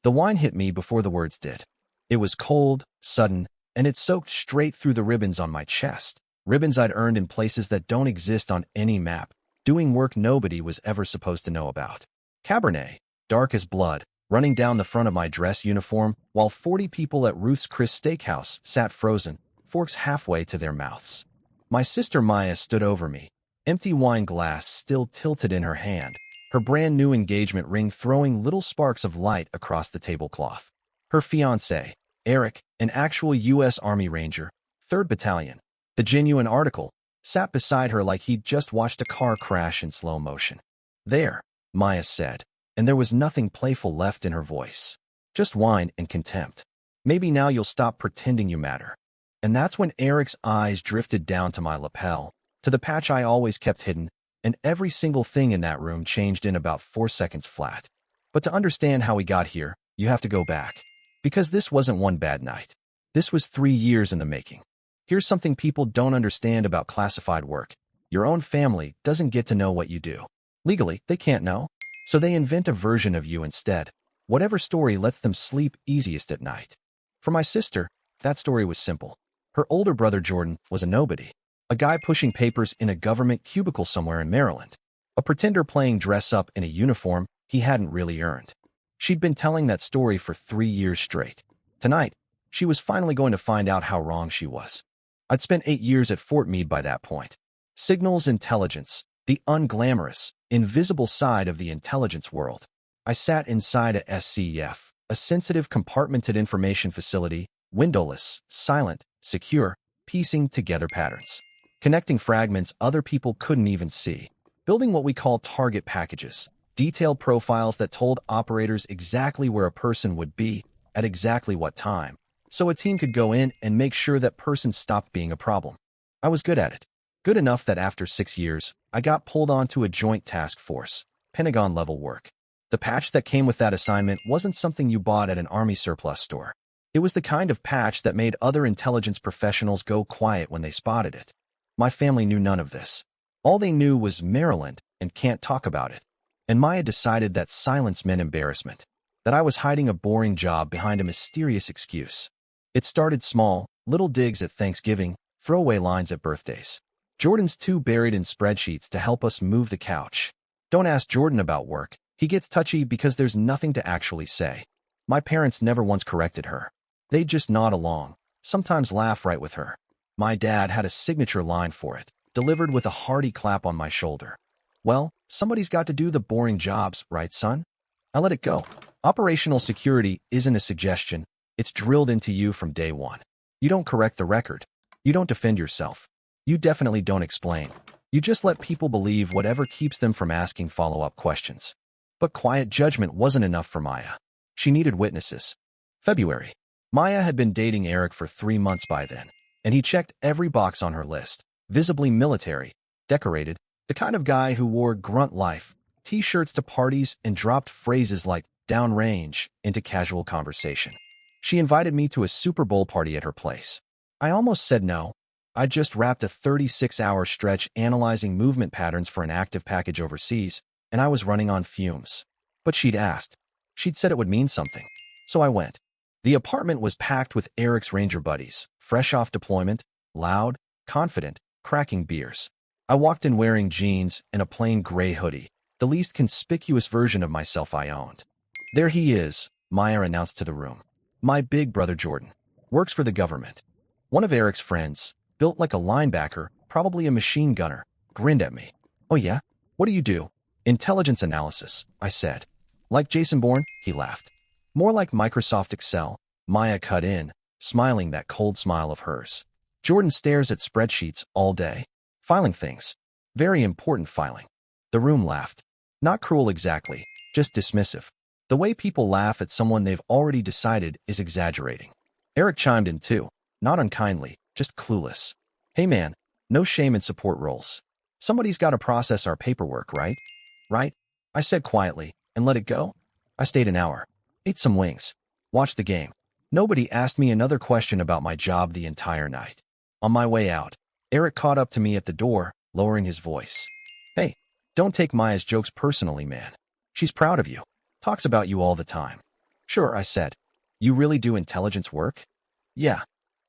The wine hit me before the words did. It was cold, sudden, and it soaked straight through the ribbons on my chest. Ribbons I'd earned in places that don't exist on any map, doing work nobody was ever supposed to know about. Cabernet, dark as blood, running down the front of my dress uniform, while 40 people at Ruth's Chris Steakhouse sat frozen, forks halfway to their mouths. My sister Maya stood over me, empty wine glass still tilted in her hand, her brand-new engagement ring throwing little sparks of light across the tablecloth. Her fiancé, Eric, an actual U.S. Army Ranger, 3rd Battalion, the genuine article, sat beside her like he'd just watched a car crash in slow motion. "There," Maya said, and there was nothing playful left in her voice. Just wine and contempt. "Maybe now you'll stop pretending you matter." And that's when Eric's eyes drifted down to my lapel, to the patch I always kept hidden, and every single thing in that room changed in about 4 seconds flat. But to understand how we got here, you have to go back. Because this wasn't one bad night. This was 3 years in the making. Here's something people don't understand about classified work. Your own family doesn't get to know what you do. Legally, they can't know. So they invent a version of you instead. Whatever story lets them sleep easiest at night. For my sister, that story was simple. Her older brother Jordan was a nobody. A guy pushing papers in a government cubicle somewhere in Maryland. A pretender playing dress-up in a uniform he hadn't really earned. She'd been telling that story for 3 years straight. Tonight, she was finally going to find out how wrong she was. I'd spent 8 years at Fort Meade by that point. Signals intelligence, the unglamorous, invisible side of the intelligence world. I sat inside a SCF, a sensitive compartmented information facility, windowless, silent, secure, piecing together patterns. Connecting fragments other people couldn't even see. Building what we call target packages, detailed profiles that told operators exactly where a person would be, at exactly what time, so a team could go in and make sure that person stopped being a problem. I was good at it. Good enough that after 6 years, I got pulled onto a joint task force, Pentagon-level work. The patch that came with that assignment wasn't something you bought at an Army surplus store. It was the kind of patch that made other intelligence professionals go quiet when they spotted it. My family knew none of this. All they knew was Maryland and can't talk about it. And Maya decided that silence meant embarrassment, that I was hiding a boring job behind a mysterious excuse. It started small, little digs at Thanksgiving, throwaway lines at birthdays. Jordan's too buried in spreadsheets to help us move the couch. Don't ask Jordan about work. He gets touchy because there's nothing to actually say. My parents never once corrected her. They'd just nod along, sometimes laugh right with her. My dad had a signature line for it, delivered with a hearty clap on my shoulder. "Well, somebody's got to do the boring jobs, right, son?" I let it go. Operational security isn't a suggestion. It's drilled into you from day one. You don't correct the record. You don't defend yourself. You definitely don't explain. You just let people believe whatever keeps them from asking follow-up questions. But quiet judgment wasn't enough for Maya. She needed witnesses. February. Maya had been dating Eric for 3 months by then, and he checked every box on her list. Visibly military, decorated, the kind of guy who wore grunt life, t-shirts to parties and dropped phrases like downrange into casual conversation. She invited me to a Super Bowl party at her place. I almost said no. I'd just wrapped a 36-hour stretch analyzing movement patterns for an active package overseas, and I was running on fumes. But she'd asked. She'd said it would mean something. So I went. The apartment was packed with Eric's Ranger buddies, fresh off deployment, loud, confident, cracking beers. I walked in wearing jeans and a plain gray hoodie, the least conspicuous version of myself I owned. "There he is," Maya announced to the room. "My big brother Jordan. Works for the government." One of Eric's friends, built like a linebacker, probably a machine gunner, grinned at me. "Oh yeah? What do you do?" "Intelligence analysis," I said. "Like Jason Bourne?" He laughed. "More like Microsoft Excel," Maya cut in, smiling that cold smile of hers. "Jordan stares at spreadsheets all day. Filing things. Very important filing." The room laughed. Not cruel exactly, just dismissive. The way people laugh at someone they've already decided is exaggerating. Eric chimed in too, not unkindly, just clueless. "Hey man, no shame in support roles. Somebody's got to process our paperwork, right?" "Right," I said quietly, and let it go. I stayed an hour, ate some wings, watched the game. Nobody asked me another question about my job the entire night. On my way out, Eric caught up to me at the door, lowering his voice. "Hey, don't take Maya's jokes personally, man. She's proud of you. Talks about you all the time." Sure, I said. You really do intelligence work? Yeah.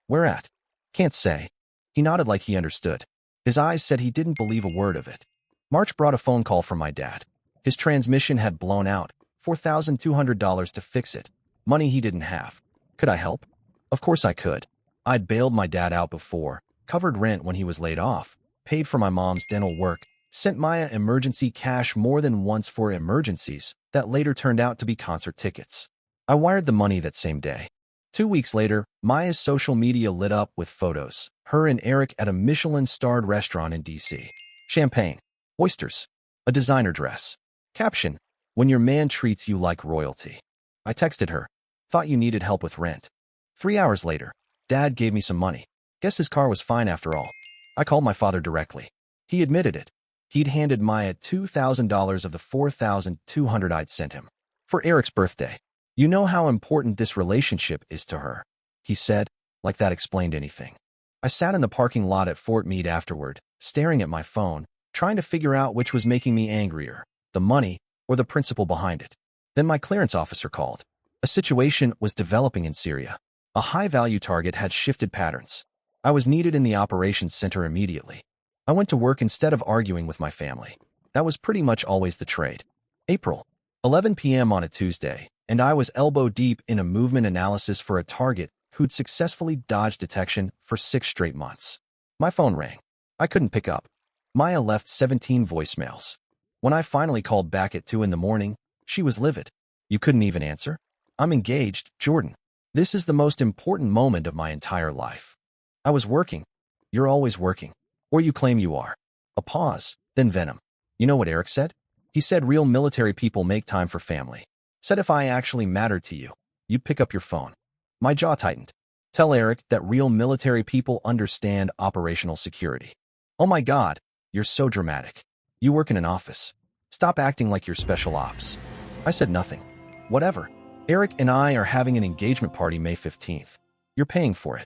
Where at? Can't say. He nodded like he understood. His eyes said he didn't believe a word of it. March brought a phone call from my dad. His transmission had blown out, $4,200 to fix it. Money he didn't have. Could I help? Of course I could. I'd bailed my dad out before, covered rent when he was laid off, paid for my mom's dental work, sent Maya emergency cash more than once for emergencies that later turned out to be concert tickets. I wired the money that same day. 2 weeks later, Maya's social media lit up with photos, her and Eric at a Michelin-starred restaurant in D.C. Champagne, oysters, a designer dress. Caption, when your man treats you like royalty. I texted her, thought you needed help with rent. 3 hours later, Dad gave me some money. Guess his car was fine after all. I called my father directly. He admitted it. He'd handed Maya $2,000 of the $4,200 I'd sent him. For Eric's birthday. You know how important this relationship is to her, he said, like that explained anything. I sat in the parking lot at Fort Meade afterward, staring at my phone, trying to figure out which was making me angrier, the money or the principle behind it. Then my clearance officer called. A situation was developing in Syria. A high-value target had shifted patterns. I was needed in the operations center immediately. I went to work instead of arguing with my family. That was pretty much always the trade. April, 11 p.m. on a Tuesday, and I was elbow-deep in a movement analysis for a target who'd successfully dodged detection for 6 straight months. My phone rang. I couldn't pick up. Maya left 17 voicemails. When I finally called back at 2 in the morning, she was livid. You couldn't even answer? I'm engaged, Jordan. This is the most important moment of my entire life. I was working. You're always working. Or you claim you are. A pause, then venom. You know what Eric said? He said real military people make time for family. Said if I actually mattered to you, you'd pick up your phone. My jaw tightened. Tell Eric that real military people understand operational security. Oh my God, you're so dramatic. You work in an office. Stop acting like you're special ops. I said nothing. Whatever. Eric and I are having an engagement party May 15th. You're paying for it.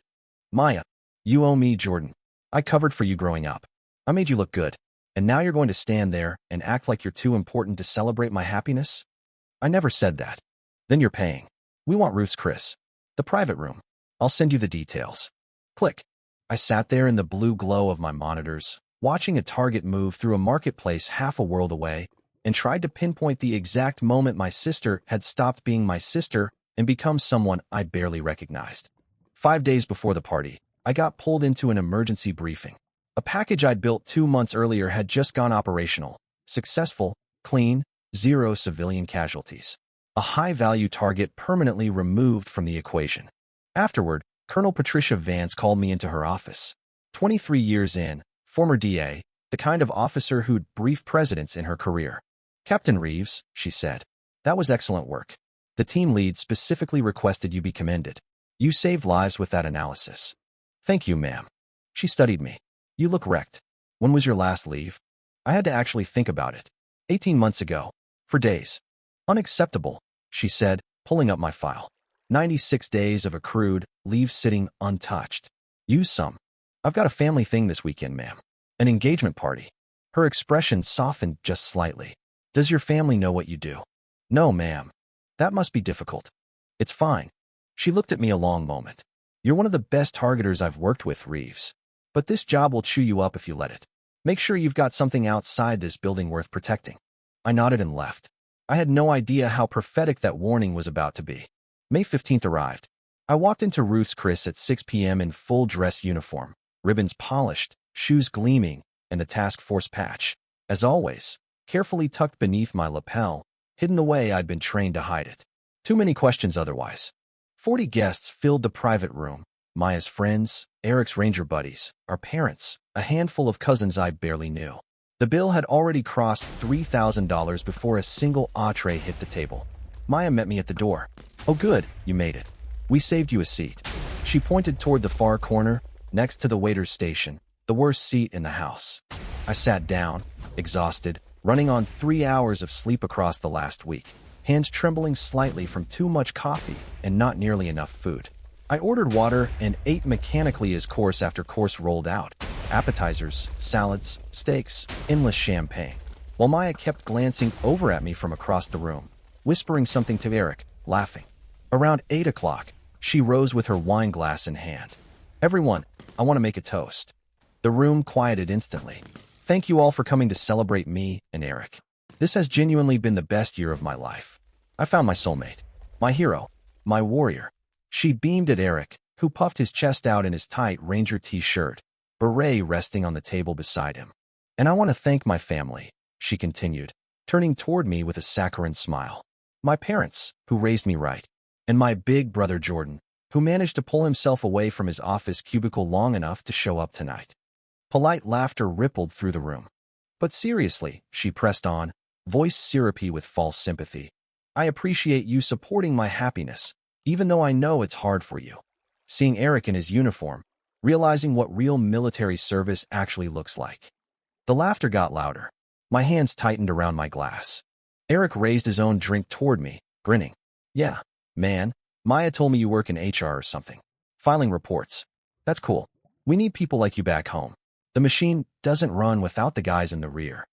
Maya, you owe me, Jordan. I covered for you growing up. I made you look good. And now you're going to stand there and act like you're too important to celebrate my happiness? I never said that. Then you're paying. We want Ruth's Chris. The private room. I'll send you the details. Click. I sat there in the blue glow of my monitors, watching a target move through a marketplace half a world away, and tried to pinpoint the exact moment my sister had stopped being my sister and become someone I barely recognized. 5 days before the party, I got pulled into an emergency briefing. A package I'd built 2 months earlier had just gone operational. Successful, clean, 0 civilian casualties. A high-value target permanently removed from the equation. Afterward, Colonel Patricia Vance called me into her office. 23 years in, former DA, the kind of officer who'd briefed presidents in her career. Captain Reeves, she said, that was excellent work. The team lead specifically requested you be commended. You saved lives with that analysis. Thank you, ma'am. She studied me. You look wrecked. When was your last leave? I had to actually think about it. 18 months ago. For days. Unacceptable, she said, pulling up my file. 96 days of accrued leave sitting untouched. Use some. I've got a family thing this weekend, ma'am. An engagement party. Her expression softened just slightly. Does your family know what you do? No, ma'am. That must be difficult. It's fine. She looked at me a long moment. You're one of the best targeters I've worked with, Reeves. But this job will chew you up if you let it. Make sure you've got something outside this building worth protecting. I nodded and left. I had no idea how prophetic that warning was about to be. May 15th arrived. I walked into Ruth's Chris at 6 p.m. in full dress uniform, ribbons polished, shoes gleaming, and a task force patch. As always, carefully tucked beneath my lapel, hidden the way I'd been trained to hide it. Too many questions otherwise. 40 guests filled the private room. Maya's friends, Eric's ranger buddies, our parents, a handful of cousins I barely knew. The bill had already crossed $3,000 before a single entree hit the table. Maya met me at the door. Oh good, you made it. We saved you a seat. She pointed toward the far corner, next to the waiter's station, the worst seat in the house. I sat down, exhausted, running on 3 hours of sleep across the last week, hands trembling slightly from too much coffee and not nearly enough food. I ordered water and ate mechanically as course after course rolled out. Appetizers, salads, steaks, endless champagne. While Maya kept glancing over at me from across the room, whispering something to Eric, laughing. Around 8 o'clock, she rose with her wine glass in hand. Everyone, I want to make a toast. The room quieted instantly. Thank you all for coming to celebrate me and Eric. This has genuinely been the best year of my life. I found my soulmate, my hero, my warrior. She beamed at Eric, who puffed his chest out in his tight Ranger t-shirt, beret resting on the table beside him. And I want to thank my family, she continued, turning toward me with a saccharine smile. My parents, who raised me right, and my big brother Jordan, who managed to pull himself away from his office cubicle long enough to show up tonight. Polite laughter rippled through the room. But seriously, she pressed on, voice syrupy with false sympathy. I appreciate you supporting my happiness, even though I know it's hard for you. Seeing Eric in his uniform, realizing what real military service actually looks like. The laughter got louder. My hands tightened around my glass. Eric raised his own drink toward me, grinning. Yeah, man, Maya told me you work in HR or something. Filing reports. That's cool. We need people like you back home. The machine doesn't run without the guys in the rear.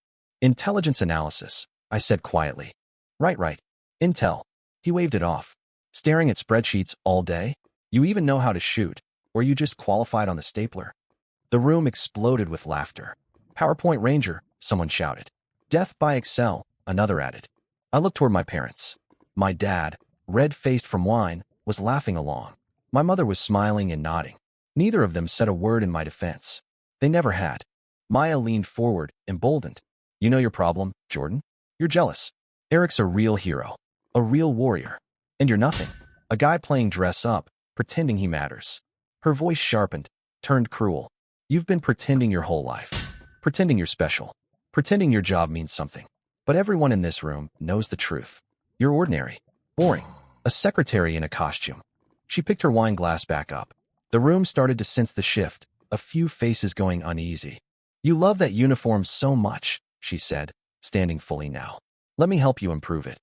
Intelligence analysis, I said quietly. Right. Intel. He waved it off. Staring at spreadsheets all day? You even know how to shoot, or you just qualified on the stapler? The room exploded with laughter. PowerPoint Ranger, someone shouted. Death by Excel, another added. I looked toward my parents. My dad, red-faced from wine, was laughing along. My mother was smiling and nodding. Neither of them said a word in my defense. They never had. Maya leaned forward, emboldened. You know your problem, Jordan? You're jealous. Eric's a real hero. A real warrior. And you're nothing. A guy playing dress-up, pretending he matters. Her voice sharpened, turned cruel. You've been pretending your whole life. Pretending you're special. Pretending your job means something. But everyone in this room knows the truth. You're ordinary. Boring. A secretary in a costume. She picked her wine glass back up. The room started to sense the shift, a few faces going uneasy. You love that uniform so much, she said, standing fully now. Let me help you improve it.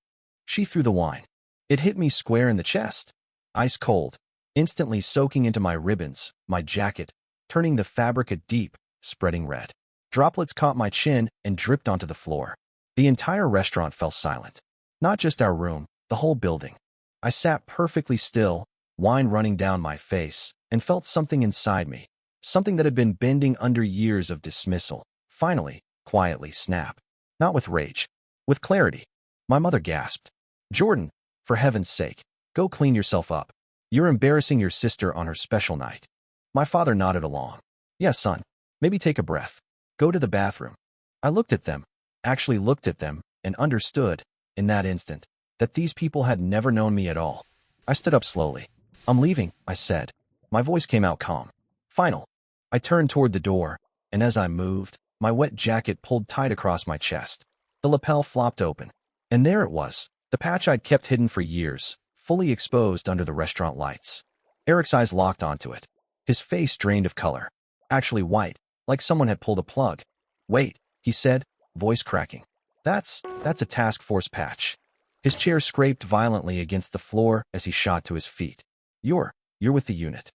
She threw the wine. It hit me square in the chest. Ice cold, instantly soaking into my ribbons, my jacket, turning the fabric a deep, spreading red. Droplets caught my chin and dripped onto the floor. The entire restaurant fell silent. Not just our room, the whole building. I sat perfectly still, wine running down my face, and felt something inside me, something that had been bending under years of dismissal, finally, quietly snap. Not with rage, with clarity. My mother gasped. Jordan, for heaven's sake, go clean yourself up. You're embarrassing your sister on her special night. My father nodded along. Yes, son, maybe take a breath. Go to the bathroom. I looked at them, actually looked at them, and understood, in that instant, that these people had never known me at all. I stood up slowly. I'm leaving, I said. My voice came out calm. Final. I turned toward the door, and as I moved, my wet jacket pulled tight across my chest. The lapel flopped open, and there it was, the patch I'd kept hidden for years, fully exposed under the restaurant lights. Eric's eyes locked onto it. His face drained of color. Actually white, like someone had pulled a plug. Wait, he said, voice cracking. That's a task force patch. His chair scraped violently against the floor as he shot to his feet. You're with the unit.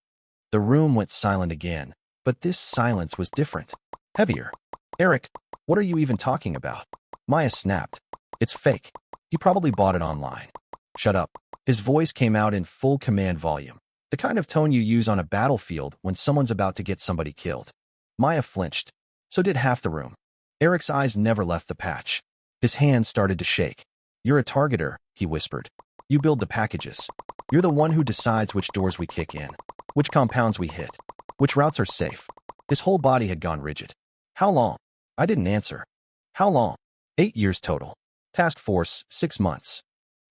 The room went silent again, but this silence was different. Heavier. Eric, what are you even talking about? Maya snapped. It's fake. He probably bought it online. Shut up. His voice came out in full command volume, the kind of tone you use on a battlefield when someone's about to get somebody killed. Maya flinched. So did half the room. Eric's eyes never left the patch. His hands started to shake. You're a targeter, he whispered. You build the packages. You're the one who decides which doors we kick in, which compounds we hit, which routes are safe. His whole body had gone rigid. How long? I didn't answer. How long? 8 years total. Task force, 6 months.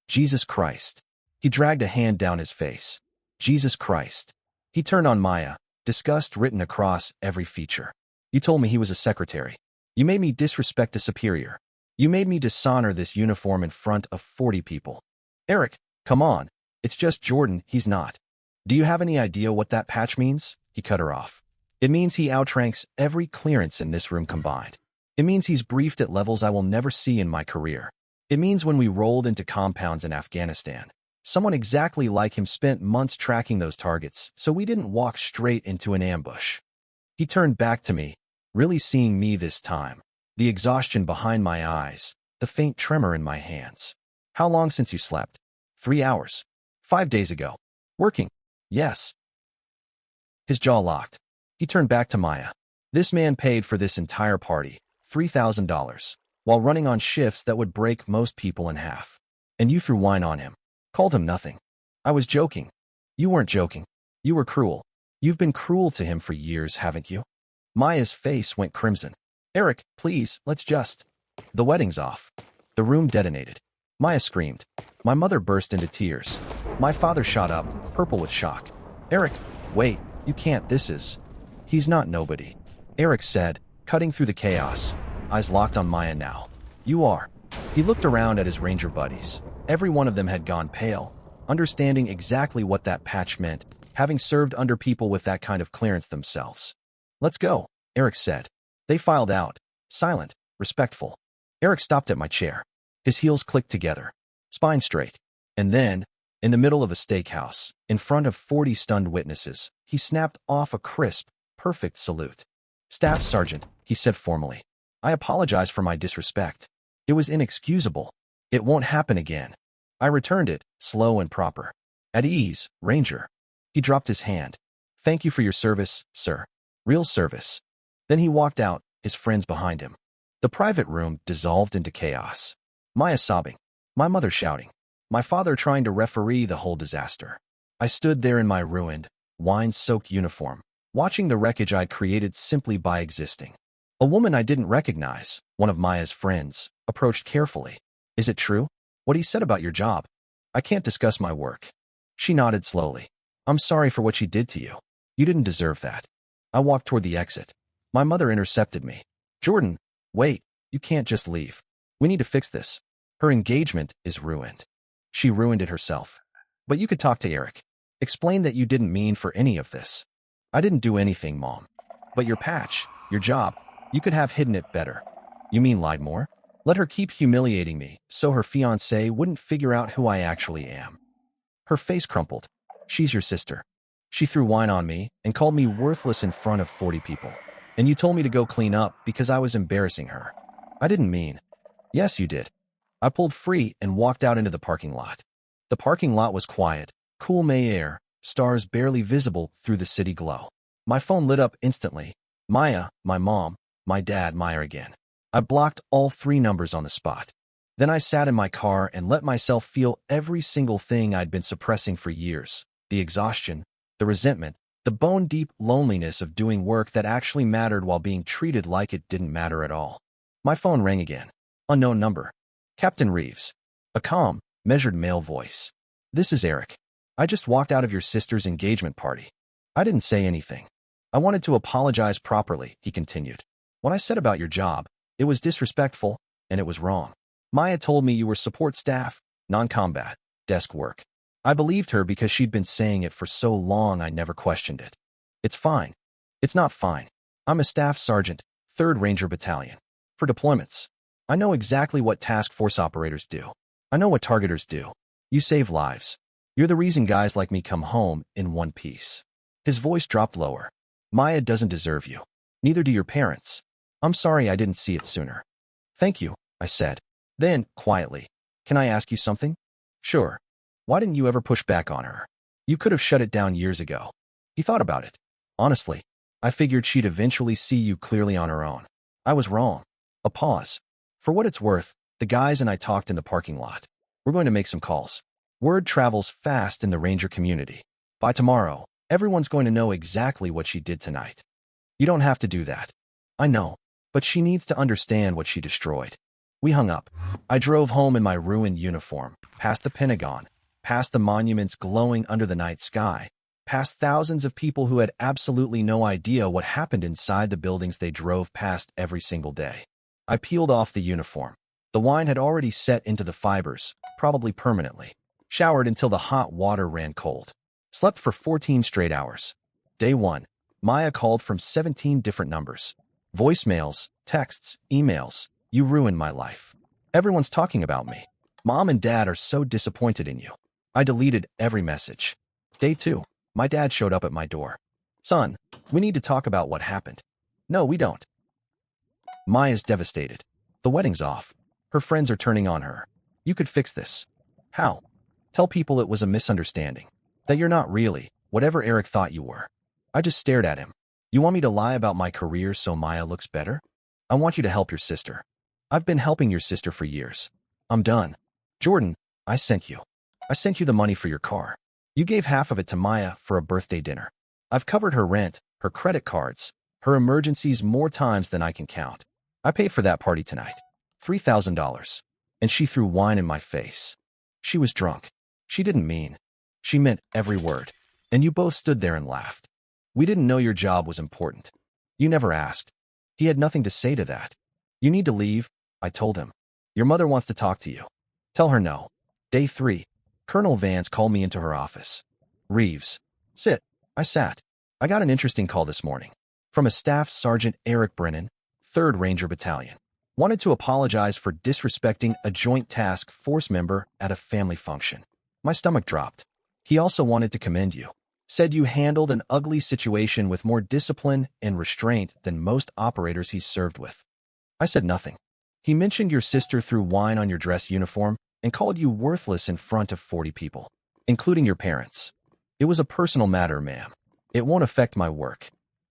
Jesus Christ. He dragged a hand down his face. Jesus Christ. He turned on Maya, disgust written across every feature. You told me he was a secretary. You made me disrespect a superior. You made me dishonor this uniform in front of 40 people. Eric, come on. It's just Jordan, he's not. Do you have any idea what that patch means? He cut her off. It means he outranks every clearance in this room combined. It means he's briefed at levels I will never see in my career. It means when we rolled into compounds in Afghanistan, someone exactly like him spent months tracking those targets, so we didn't walk straight into an ambush. He turned back to me, really seeing me this time, the exhaustion behind my eyes, the faint tremor in my hands. How long since you slept? 3 hours. 5 days ago. Working. Yes. His jaw locked. He turned back to Maya. This man paid for this entire party, $3,000, while running on shifts that would break most people in half. And you threw wine on him. Called him nothing. I was joking. You weren't joking. You were cruel. You've been cruel to him for years, haven't you? Maya's face went crimson. Eric, please, let's just... The wedding's off. The room detonated. Maya screamed. My mother burst into tears. My father shot up, purple with shock. Eric, wait, you can't, this is... He's not nobody. Eric said, cutting through the chaos, eyes locked on Maya now. You are. He looked around at his ranger buddies. Every one of them had gone pale, understanding exactly what that patch meant, having served under people with that kind of clearance themselves. Let's go, Eric said. They filed out, silent, respectful. Eric stopped at my chair. His heels clicked together, spine straight. And then, in the middle of a steakhouse, in front of 40 stunned witnesses, he snapped off a crisp, perfect salute. Staff Sergeant, he said formally. I apologize for my disrespect. It was inexcusable. It won't happen again. I returned it, slow and proper. At ease, Ranger. He dropped his hand. Thank you for your service, sir. Real service. Then he walked out, his friends behind him. The private room dissolved into chaos. Maya sobbing. My mother shouting. My father trying to referee the whole disaster. I stood there in my ruined, wine-soaked uniform, watching the wreckage I'd created simply by existing. A woman I didn't recognize, one of Maya's friends, approached carefully. Is it true? What he said about your job? I can't discuss my work. She nodded slowly. I'm sorry for what she did to you. You didn't deserve that. I walked toward the exit. My mother intercepted me. Jordan, wait, you can't just leave. We need to fix this. Her engagement is ruined. She ruined it herself. But you could talk to Eric. Explain that you didn't mean for any of this. I didn't do anything, Mom. But your patch, your job, you could have hidden it better. You mean lied more? Let her keep humiliating me so her fiancé wouldn't figure out who I actually am. Her face crumpled. She's your sister. She threw wine on me and called me worthless in front of 40 people. And you told me to go clean up because I was embarrassing her. I didn't mean. Yes, you did. I pulled free and walked out into the parking lot. The parking lot was quiet, cool May air, stars barely visible through the city glow. My phone lit up instantly. Maya, my mom, my dad, Maya again. I blocked all 3 numbers on the spot. Then I sat in my car and let myself feel every single thing I'd been suppressing for years. The exhaustion, the resentment, the bone-deep loneliness of doing work that actually mattered while being treated like it didn't matter at all. My phone rang again. Unknown number. Captain Reeves. A calm, measured male voice. This is Eric. I just walked out of your sister's engagement party. I didn't say anything. I wanted to apologize properly, he continued. What I said about your job, it was disrespectful, and it was wrong. Maya told me you were support staff, non-combat, desk work. I believed her because she'd been saying it for so long I never questioned it. It's fine. It's not fine. I'm a staff sergeant, 3rd Ranger Battalion. For deployments. I know exactly what task force operators do. I know what targeters do. You save lives. You're the reason guys like me come home in one piece. His voice dropped lower. Maya doesn't deserve you. Neither do your parents. I'm sorry I didn't see it sooner. Thank you, I said. Then, quietly, can I ask you something? Sure. Why didn't you ever push back on her? You could have shut it down years ago. He thought about it. Honestly, I figured she'd eventually see you clearly on her own. I was wrong. A pause. For what it's worth, the guys and I talked in the parking lot. We're going to make some calls. Word travels fast in the Ranger community. By tomorrow, everyone's going to know exactly what she did tonight. You don't have to do that. I know, but she needs to understand what she destroyed. We hung up. I drove home in my ruined uniform, past the Pentagon, past the monuments glowing under the night sky, past thousands of people who had absolutely no idea what happened inside the buildings they drove past every single day. I peeled off the uniform. The wine had already set into the fibers, probably permanently. Showered until the hot water ran cold. Slept for 14 straight hours. Day 1. Maya called from 17 different numbers. Voicemails, texts, emails. You ruined my life. Everyone's talking about me. Mom and Dad are so disappointed in you. I deleted every message. Day 2. My dad showed up at my door. Son, we need to talk about what happened. No, we don't. Maya's devastated. The wedding's off. Her friends are turning on her. You could fix this. How? Tell people it was a misunderstanding. That you're not really whatever Eric thought you were. I just stared at him. You want me to lie about my career so Maya looks better? I want you to help your sister. I've been helping your sister for years. I'm done. Jordan, I sent you. I sent you the money for your car. You gave half of it to Maya for a birthday dinner. I've covered her rent, her credit cards, her emergencies more times than I can count. I paid for that party tonight. $3,000. And she threw wine in my face. She was drunk. She didn't mean. She meant every word. And you both stood there and laughed. We didn't know your job was important. You never asked. He had nothing to say to that. You need to leave, I told him. Your mother wants to talk to you. Tell her no. Day 3. Colonel Vance called me into her office. Reeves. Sit. I sat. I got an interesting call this morning. From a Staff Sergeant Eric Brennan, 3rd Ranger Battalion. Wanted to apologize for disrespecting a Joint Task Force member at a family function. My stomach dropped. He also wanted to commend you. Said you handled an ugly situation with more discipline and restraint than most operators he's served with. I said nothing. He mentioned your sister threw wine on your dress uniform and called you worthless in front of 40 people, including your parents. It was a personal matter, ma'am. It won't affect my work.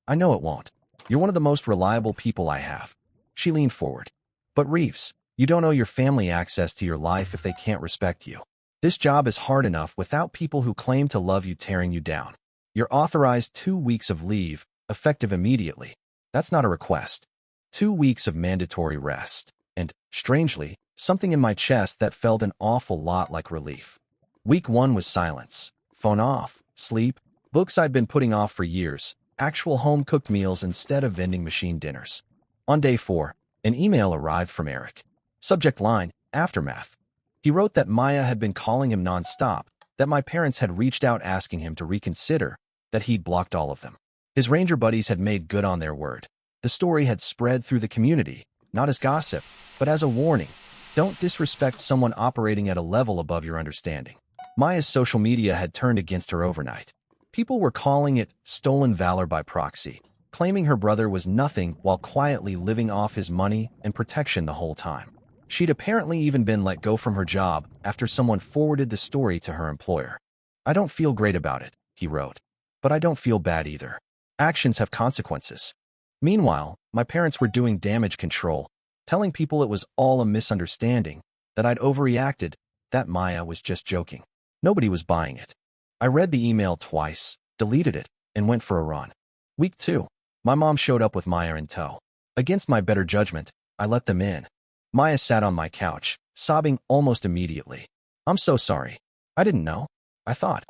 I know it won't. You're one of the most reliable people I have. She leaned forward. But Reeves, you don't owe your family access to your life if they can't respect you. This job is hard enough without people who claim to love you tearing you down. You're authorized 2 weeks of leave, effective immediately. That's not a request. 2 weeks of mandatory rest. And, strangely, something in my chest that felt an awful lot like relief. Week 1 was silence. Phone off, sleep, books I'd been putting off for years, actual home-cooked meals instead of vending machine dinners. On day 4, an email arrived from Eric. Subject line, Aftermath. He wrote that Maya had been calling him nonstop, that my parents had reached out asking him to reconsider, that he'd blocked all of them. His ranger buddies had made good on their word. The story had spread through the community, not as gossip, but as a warning. Don't disrespect someone operating at a level above your understanding. Maya's social media had turned against her overnight. People were calling it stolen valor by proxy, claiming her brother was nothing while quietly living off his money and protection the whole time. She'd apparently even been let go from her job after someone forwarded the story to her employer. I don't feel great about it, he wrote. But I don't feel bad either. Actions have consequences. Meanwhile, my parents were doing damage control, telling people it was all a misunderstanding, that I'd overreacted, that Maya was just joking. Nobody was buying it. I read the email twice, deleted it, and went for a run. Week 2. My mom showed up with Maya in tow. Against my better judgment, I let them in. Maya sat on my couch, sobbing almost immediately. I'm so sorry. I didn't know. I thought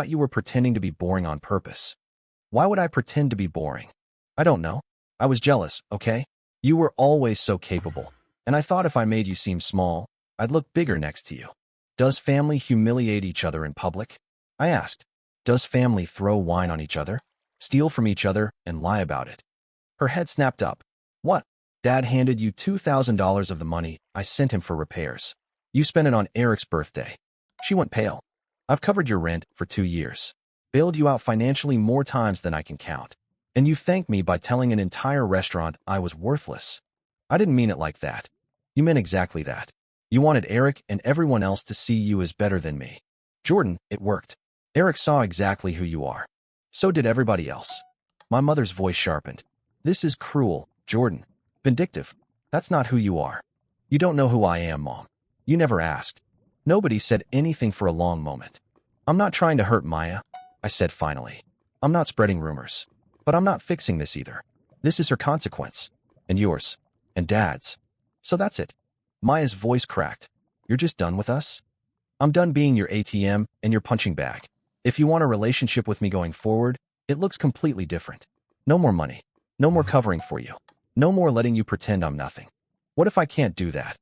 you were pretending to be boring on purpose. Why would I pretend to be boring? I don't know. I was jealous, okay? You were always so capable, and I thought if I made you seem small, I'd look bigger next to you. Does family humiliate each other in public? I asked. Does family throw wine on each other, steal from each other, and lie about it? Her head snapped up. What? Dad handed you $2,000 of the money I sent him for repairs. You spent it on Eric's birthday. She went pale. I've covered your rent for 2 years. Bailed you out financially more times than I can count. And you thanked me by telling an entire restaurant I was worthless. I didn't mean it like that. You meant exactly that. You wanted Eric and everyone else to see you as better than me. Jordan, it worked. Eric saw exactly who you are. So did everybody else. My mother's voice sharpened. This is cruel, Jordan. Vindictive. That's not who you are. You don't know who I am, Mom. You never asked. Nobody said anything for a long moment. I'm not trying to hurt Maya, I said finally. I'm not spreading rumors. But I'm not fixing this either. This is her consequence. And yours. And Dad's. So that's it. Maya's voice cracked. You're just done with us? I'm done being your ATM and your punching bag. If you want a relationship with me going forward, it looks completely different. No more money. No more covering for you. No more letting you pretend I'm nothing. What if I can't do that?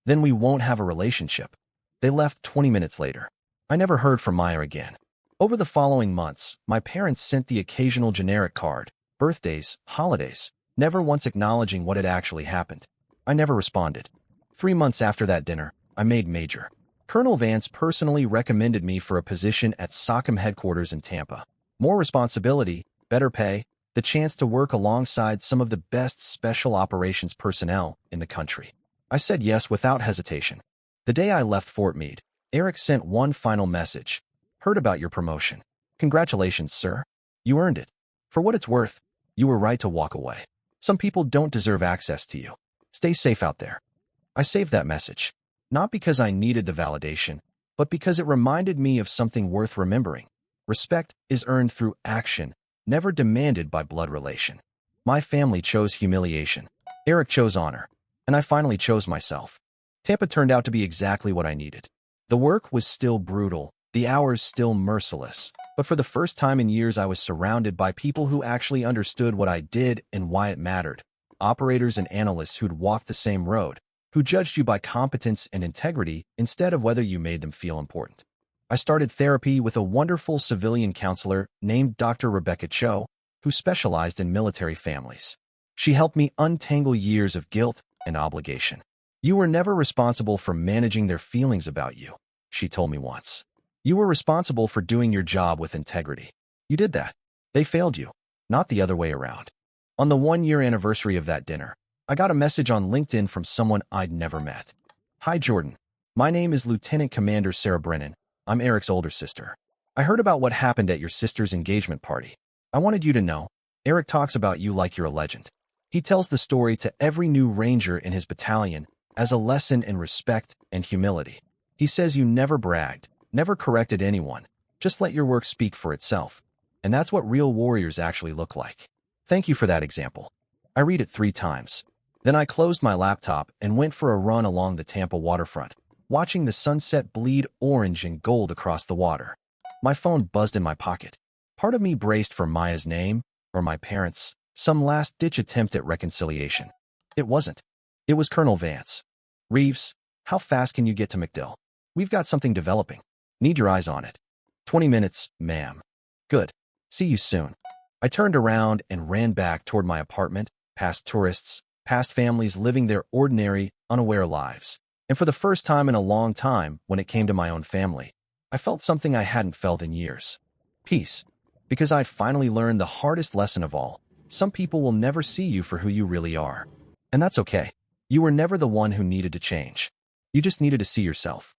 Then we won't have a relationship. They left 20 minutes later. I never heard from Maya again. Over the following months, my parents sent the occasional generic card, birthdays, holidays, never once acknowledging what had actually happened. I never responded. 3 months after that dinner, I made Major. Colonel Vance personally recommended me for a position at SOCOM headquarters in Tampa. More responsibility, better pay, the chance to work alongside some of the best special operations personnel in the country. I said yes without hesitation. The day I left Fort Meade, Eric sent one final message. Heard about your promotion. Congratulations, sir. You earned it. For what it's worth, you were right to walk away. Some people don't deserve access to you. Stay safe out there. I saved that message, not because I needed the validation, but because it reminded me of something worth remembering. Respect is earned through action, never demanded by blood relation. My family chose humiliation. Eric chose honor. And I finally chose myself. Tampa turned out to be exactly what I needed. The work was still brutal, the hours still merciless, but for the first time in years I was surrounded by people who actually understood what I did and why it mattered. Operators and analysts who'd walked the same road, who judged you by competence and integrity instead of whether you made them feel important. I started therapy with a wonderful civilian counselor named Dr. Rebecca Cho, who specialized in military families. She helped me untangle years of guilt and obligation. You were never responsible for managing their feelings about you, she told me once. You were responsible for doing your job with integrity. You did that. They failed you, not the other way around. On the 1-year anniversary of that dinner, I got a message on LinkedIn from someone I'd never met. Hi, Jordan. My name is Lieutenant Commander Sarah Brennan. I'm Eric's older sister. I heard about what happened at your sister's engagement party. I wanted you to know, Eric talks about you like you're a legend. He tells the story to every new ranger in his battalion as a lesson in respect and humility. He says you never bragged, never corrected anyone, just let your work speak for itself. And that's what real warriors actually look like. Thank you for that example. I read it 3 times. Then I closed my laptop and went for a run along the Tampa waterfront, watching the sunset bleed orange and gold across the water. My phone buzzed in my pocket. Part of me braced for Maya's name, or my parents', some last-ditch attempt at reconciliation. It wasn't. It was Colonel Vance. Reeves, how fast can you get to MacDill? We've got something developing. Need your eyes on it. 20 minutes, ma'am. Good. See you soon. I turned around and ran back toward my apartment, past tourists, past families living their ordinary, unaware lives. And for the first time in a long time, when it came to my own family, I felt something I hadn't felt in years. Peace. Because I'd finally learned the hardest lesson of all. Some people will never see you for who you really are. And that's okay. You were never the one who needed to change. You just needed to see yourself.